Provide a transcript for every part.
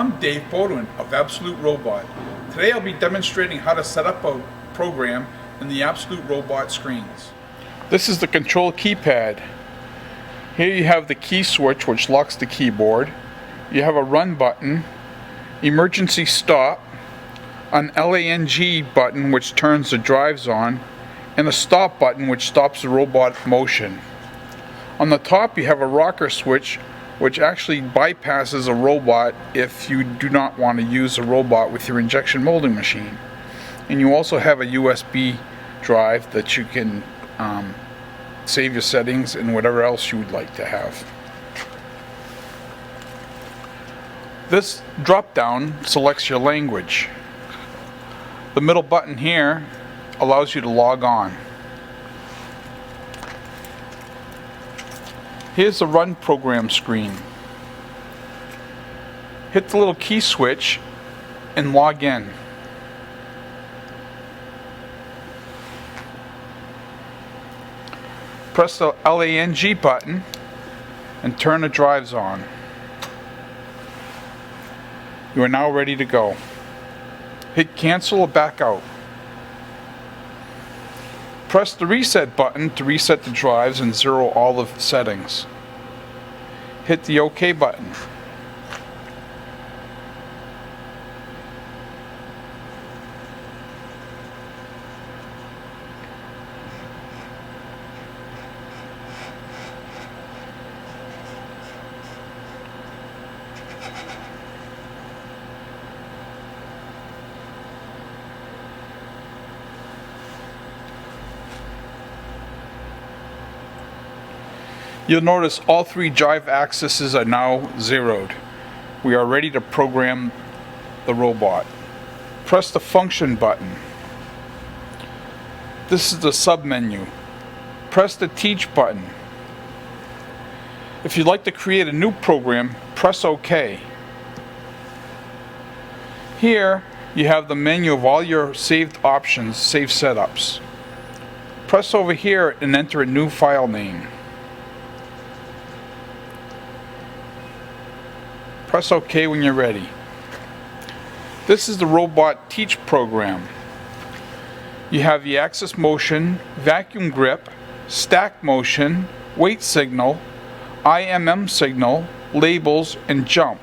I'm Dave Bodwin of Absolute Robot. Today I'll be demonstrating how to set up a program in the Absolute Robot screens. This is the control keypad. Here you have the key switch which locks the keyboard. You have a run button, emergency stop, an LANG button which turns the drives on, and a stop button which stops the robot motion. On the top you have a rocker switch which actually bypasses a robot if you do not want to use a robot with your injection molding machine. And you also have a USB drive that you can save your settings and whatever else you would like to have. This drop down selects your language. The middle button here allows you to log on. Here's the run program screen. Hit the little key switch and log in. Press the LANG button and turn the drives on. You are now ready to go. Hit cancel or back out. Press the reset button to reset the drives and zero all the settings. Hit the OK button. You'll notice all three drive axes are now zeroed. We are ready to program the robot. Press the function button. This is the sub-menu. Press the teach button. If you'd like to create a new program, press OK. Here you have the menu of all your saved options, saved setups. Press over here and enter a new file name. Press OK when you're ready. This is the robot teach program. You have the axis motion, vacuum grip, stack motion, weight signal, IMM signal, labels, and jump.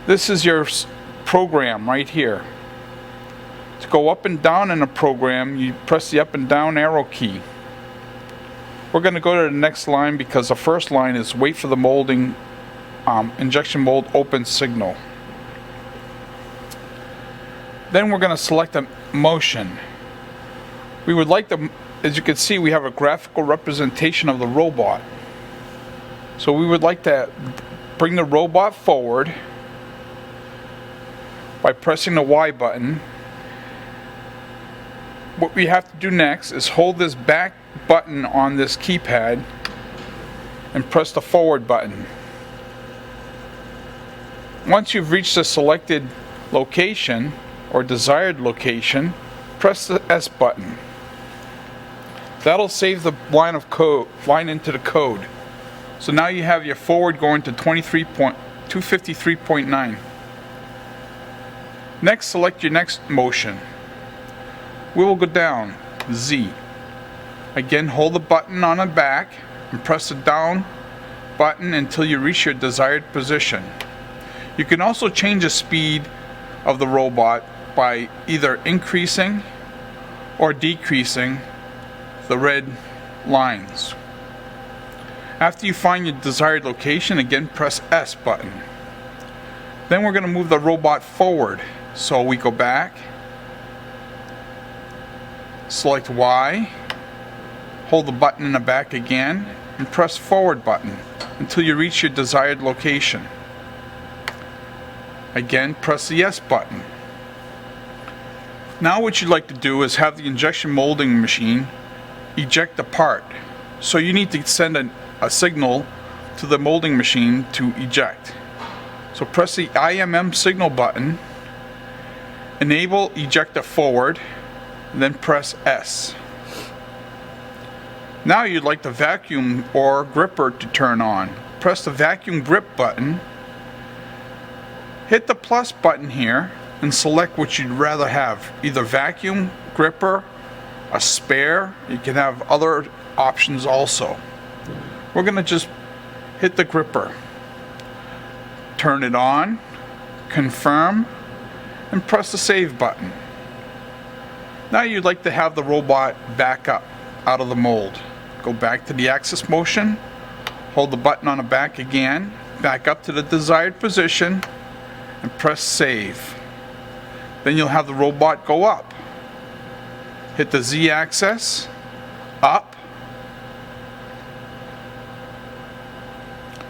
This is your program right here. To go up and down in a program, you press the up and down arrow key. We're going to go to the next line because the first line is wait for the molding injection mold open signal. Then we're going to select a motion. We would like to, as you can see, we have a graphical representation of the robot. So we would like to bring the robot forward by pressing the Y button. What we have to do next is hold this back button on this keypad and press the forward button. Once you've reached the selected location or desired location, press the S button. That'll save the line into the code. So now you have your forward going to 253.9. Next, select your next motion. We will go down, Z. Again, hold the button on the back and press the down button until you reach your desired position. You can also change the speed of the robot by either increasing or decreasing the red lines. After you find your desired location, again press S button. Then we're going to move the robot forward. So we go back, select Y, hold the button in the back again, and press forward button until you reach your desired location. Again, press the S button. Now what you'd like to do is have the injection molding machine eject the part. So you need to send a signal to the molding machine to eject. So press the IMM signal button, enable ejector forward, and then press S. Now you'd like the vacuum or gripper to turn on. Press the vacuum grip button Hit the plus button here and select what you'd rather have. Either vacuum, gripper, a spare. You can have other options also. We're going to just hit the gripper. Turn it on, confirm, and press the save button. Now you'd like to have the robot back up out of the mold. Go back to the axis motion, hold the button on the back again, back up to the desired position, and press save. Then you'll have the robot go up. Hit the Z axis, up,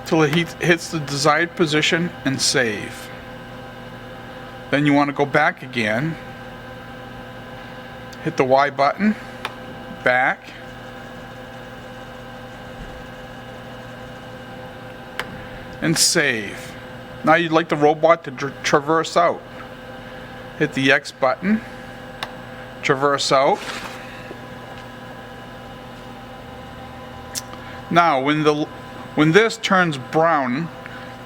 till it hits the desired position and save. Then you want to go back again, hit the Y button, back, and save. Now you'd like the robot to traverse out. Hit the X button, traverse out. Now when this turns brown,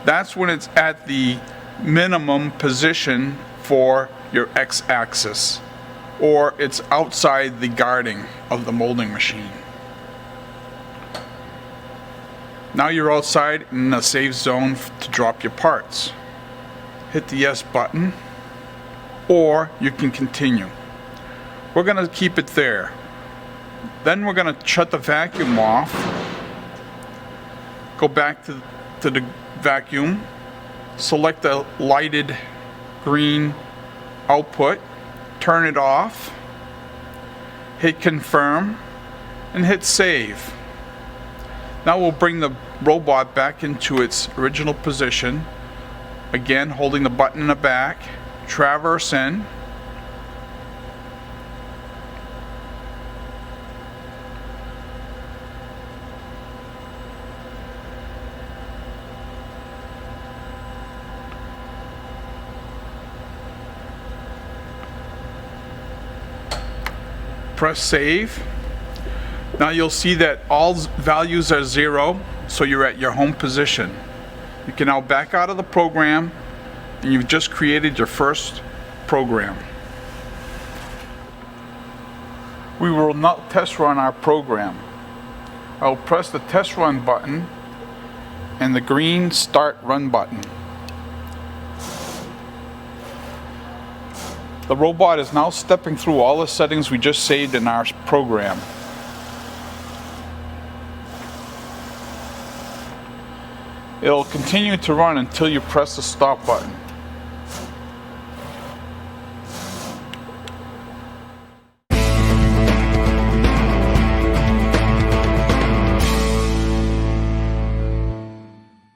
that's when it's at the minimum position for your X-axis, or it's outside the guarding of the molding machine. Now you're outside in the safe zone to drop your parts. Hit the S button, or you can continue. We're going to keep it there. Then we're going to shut the vacuum off. Go back to the vacuum. Select the lighted green output. Turn it off. Hit confirm and hit save. Now we'll bring the robot back into its original position. Again, holding the button in the back. Traverse in. Press save. Now you'll see that all values are 0, so you're at your home position. You can now back out of the program, and you've just created your first program. We will now test run our program. I'll press the test run button and the green start run button. The robot is now stepping through all the settings we just saved in our program. It'll continue to run until you press the stop button.